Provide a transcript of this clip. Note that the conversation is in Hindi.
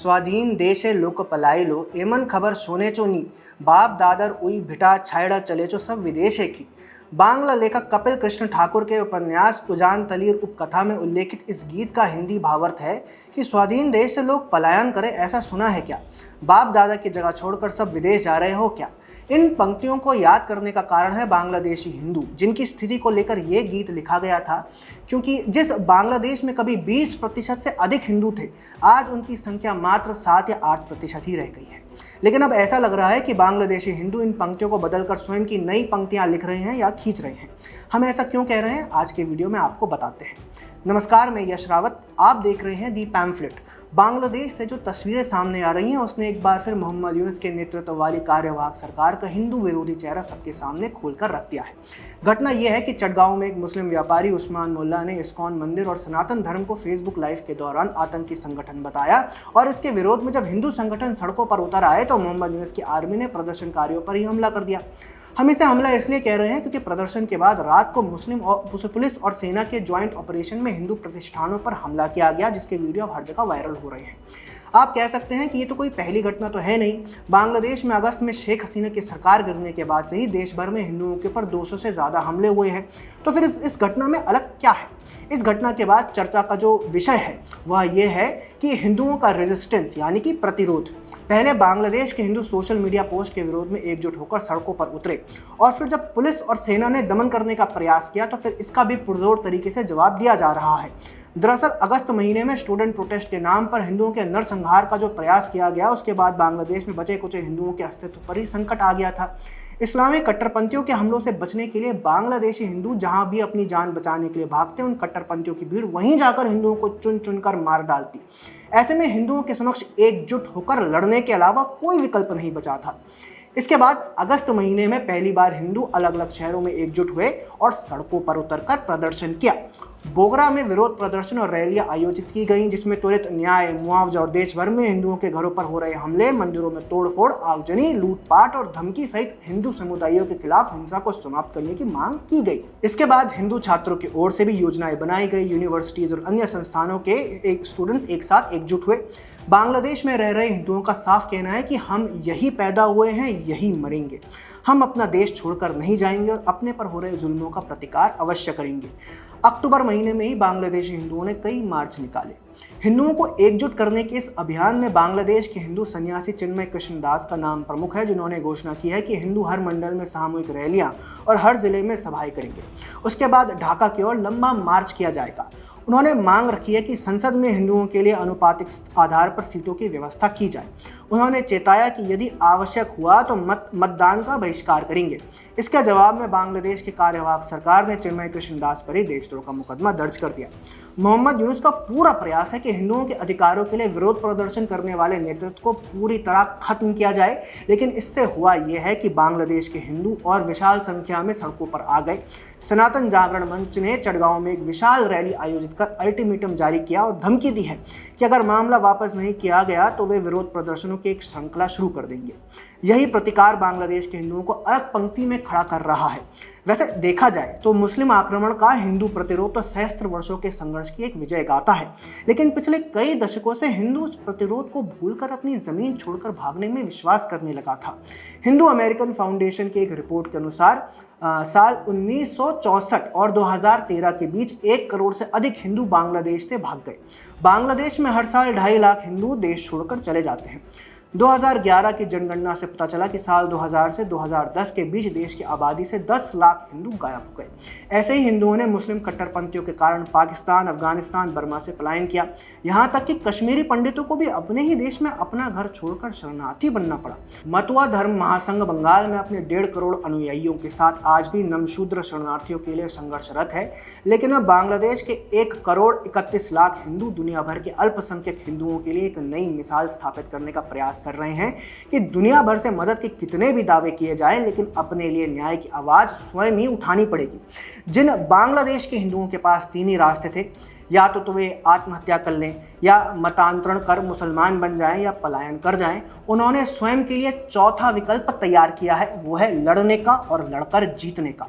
स्वाधीन देशे लोक पलायलो एमन खबर सोनेचो नी बाप दादर उई भिटा छायड़ा चलेचो सब विदेशे की। बांग्ला लेखक कपिल कृष्ण ठाकुर के उपन्यास उजान तलीर उपकथा में उल्लेखित इस गीत का हिंदी भावार्थ है कि स्वाधीन देश से लोग पलायन करें ऐसा सुना है क्या? बाप दादा की जगह छोड़कर सब विदेश जा रहे हो क्या? इन पंक्तियों को याद करने का कारण है बांग्लादेशी हिंदू, जिनकी स्थिति को लेकर यह गीत लिखा गया था। क्योंकि जिस बांग्लादेश में कभी 20% से अधिक हिंदू थे, आज उनकी संख्या मात्र 7 या 8% ही रह गई है। लेकिन अब ऐसा लग रहा है कि बांग्लादेशी हिंदू इन पंक्तियों को बदलकर स्वयं की नई पंक्तियां लिख रहे हैं या खींच रहे हैं। हम ऐसा क्यों कह रहे हैं, आज के वीडियो में आपको बताते हैं। नमस्कार, मैं यश रावत, आप देख रहे हैं दी पैम्फलेट। बांग्लादेश से जो तस्वीरें सामने आ रही हैं, उसने एक बार फिर मोहम्मद यूनुस के नेतृत्व वाली कार्यवाहक सरकार का हिंदू विरोधी चेहरा सबके सामने खोलकर रख दिया है। घटना यह है कि चटगांव में एक मुस्लिम व्यापारी उस्मान मुल्ला ने इस्कॉन मंदिर और सनातन धर्म को फेसबुक लाइव के दौरान आतंकी संगठन बताया, और इसके विरोध में जब हिंदू संगठन सड़कों पर उतर आए तो मोहम्मद यूनुस की आर्मी ने प्रदर्शनकारियों पर ही हमला कर दिया। हम इसे हमला इसलिए कह रहे हैं क्योंकि प्रदर्शन के बाद रात को मुस्लिम और पुलिस और सेना के ज्वाइंट ऑपरेशन में हिंदू प्रतिष्ठानों पर हमला किया गया, जिसके वीडियो अब हर जगह वायरल हो रहे हैं। आप कह सकते हैं कि ये तो कोई पहली घटना तो है नहीं। बांग्लादेश में अगस्त में शेख हसीना की सरकार गिरने के बाद से ही देश भर में हिंदुओं के ऊपर 200 से ज़्यादा हमले हुए हैं। तो फिर इस घटना में अलग क्या है? इस घटना के बाद चर्चा का जो विषय है वह यह है कि हिंदुओं का रेजिस्टेंस यानी कि प्रतिरोध। पहले बांग्लादेश के हिंदू सोशल मीडिया पोस्ट के विरोध में एकजुट होकर सड़कों पर उतरे, और फिर जब पुलिस और सेना ने दमन करने का प्रयास किया तो फिर इसका भी पुरजोर तरीके से जवाब दिया जा रहा है। दरअसल अगस्त महीने में स्टूडेंट प्रोटेस्ट के नाम पर हिंदुओं के नरसंहार का जो प्रयास किया गया, उसके बाद बांग्लादेश में बचे कुचे हिंदुओं के अस्तित्व पर ही संकट आ गया था। इस्लामी कट्टरपंथियों के हमलों से बचने के लिए बांग्लादेशी हिंदू जहां भी अपनी जान बचाने के लिए भागते, उन कट्टरपंथियों की भीड़ वहीं जाकर हिंदुओं को चुन चुनकर मार डालती। ऐसे में हिंदुओं के समक्ष एकजुट होकर लड़ने के अलावा कोई विकल्प नहीं बचा था। इसके बाद अगस्त महीने में पहली बार हिंदू अलग अलग शहरों में एकजुट हुए और सड़कों पर उतरकर प्रदर्शन किया। बोगरा में विरोध प्रदर्शन और रैलियां आयोजित की गईं, जिसमें त्वरित न्याय, मुआवजा और देश भर में हिंदुओं के घरों पर हो रहे हमले, मंदिरों में तोड़फोड़, आगजनी, लूटपाट और धमकी सहित हिंदू समुदायों के खिलाफ हिंसा को समाप्त करने की मांग की गई। इसके बाद हिंदू छात्रों की ओर से भी योजनाएं बनाई गई। यूनिवर्सिटीज और अन्य संस्थानों के स्टूडेंट्स एक साथ एकजुट हुए। बांग्लादेश में रह रहे हिंदुओं का साफ कहना है कि हम यही पैदा हुए हैं, यही मरेंगे। हम अपना देश छोड़कर नहीं जाएंगे और अपने पर हो रहे जुल्मों का प्रतिकार अवश्य करेंगे। अक्टूबर महीने में ही बांग्लादेशी हिंदुओं ने कई मार्च निकाले। हिंदुओं को एकजुट करने के इस अभियान में बांग्लादेश के हिंदू सन्यासी चिन्मय कृष्णदास का नाम प्रमुख है, जिन्होंने घोषणा की है कि हिंदू हर मंडल में सामूहिक रैलियां और हर जिले में सभाएं करेंगे। उसके बाद ढाका की ओर लंबा मार्च किया जाएगा। उन्होंने मांग रखी है कि संसद में हिंदुओं के लिए अनुपातिक आधार पर सीटों की व्यवस्था की जाए। उन्होंने चेताया कि यदि आवश्यक हुआ तो मतदान का बहिष्कार करेंगे। इसके जवाब में बांग्लादेश की कार्यवाहक सरकार ने चिन्मय कृष्णदास पर ही देशद्रोह का मुकदमा दर्ज कर दिया। मोहम्मद यूनुस का पूरा प्रयास है कि हिंदुओं के अधिकारों के लिए विरोध प्रदर्शन करने वाले नेतृत्व को पूरी तरह खत्म किया जाए, लेकिन इससे हुआ यह है कि बांग्लादेश के हिंदू और विशाल संख्या में सड़कों पर आ गए। सनातन जागरण मंच ने चटगांव में एक विशाल रैली आयोजित कर अल्टीमेटम जारी किया और धमकी दी है कि अगर मामला वापस नहीं किया गया तो वे विरोध प्रदर्शनों की एक श्रृंखला शुरू कर देंगे। यही प्रतिकार बांग्लादेश के हिंदुओं को अलग पंक्ति में खड़ा कर रहा है। वैसे देखा जाए तो मुस्लिम आक्रमण का हिंदू प्रतिरोध तो सहस्त्र वर्षों के संघर्ष की एक विजय गाथा है, लेकिन पिछले कई दशकों से हिंदू प्रतिरोध को भूलकर अपनी जमीन छोड़कर भागने में विश्वास करने लगा था। हिंदू अमेरिकन फाउंडेशन की एक रिपोर्ट के अनुसार साल 1964 और 2013 के बीच 1 करोड़ से अधिक हिंदू बांग्लादेश से भाग गए। बांग्लादेश में हर साल 2.5 लाख हिंदू देश छोड़कर चले जाते हैं। 2011 की जनगणना से पता चला कि साल 2000 से 2010 के बीच देश की आबादी से 10 लाख हिंदू गायब हो गए। ऐसे ही हिंदुओं ने मुस्लिम कट्टरपंथियों के कारण पाकिस्तान, अफगानिस्तान, बर्मा से पलायन किया। यहाँ तक कि कश्मीरी पंडितों को भी अपने ही देश में अपना घर छोड़कर शरणार्थी बनना पड़ा। मतुआ धर्म महासंघ बंगाल में अपने 1.5 करोड़ अनुयायियों के साथ आज भी नमशूद्र शरणार्थियों के लिए संघर्षरत है, लेकिन अब बांग्लादेश के 1 करोड़ 31 लाख हिंदू दुनिया भर के अल्पसंख्यक हिंदुओं के लिए एक नई मिसाल स्थापित करने का प्रयास कर रहे हैं कि दुनिया भर से मदद के कितने भी दावे किए जाएं, लेकिन अपने लिए न्याय की आवाज स्वयं ही उठानी पड़ेगी। जिन बांग्लादेश के हिंदुओं के पास 3 ही रास्ते थे, या तो वे आत्महत्या कर लें, या मतांतरण कर मुसलमान बन जाएं, या पलायन कर जाएं। उन्होंने स्वयं के लिए चौथा विकल्प तैयार किया है, वो है लड़ने का और लड़कर जीतने का।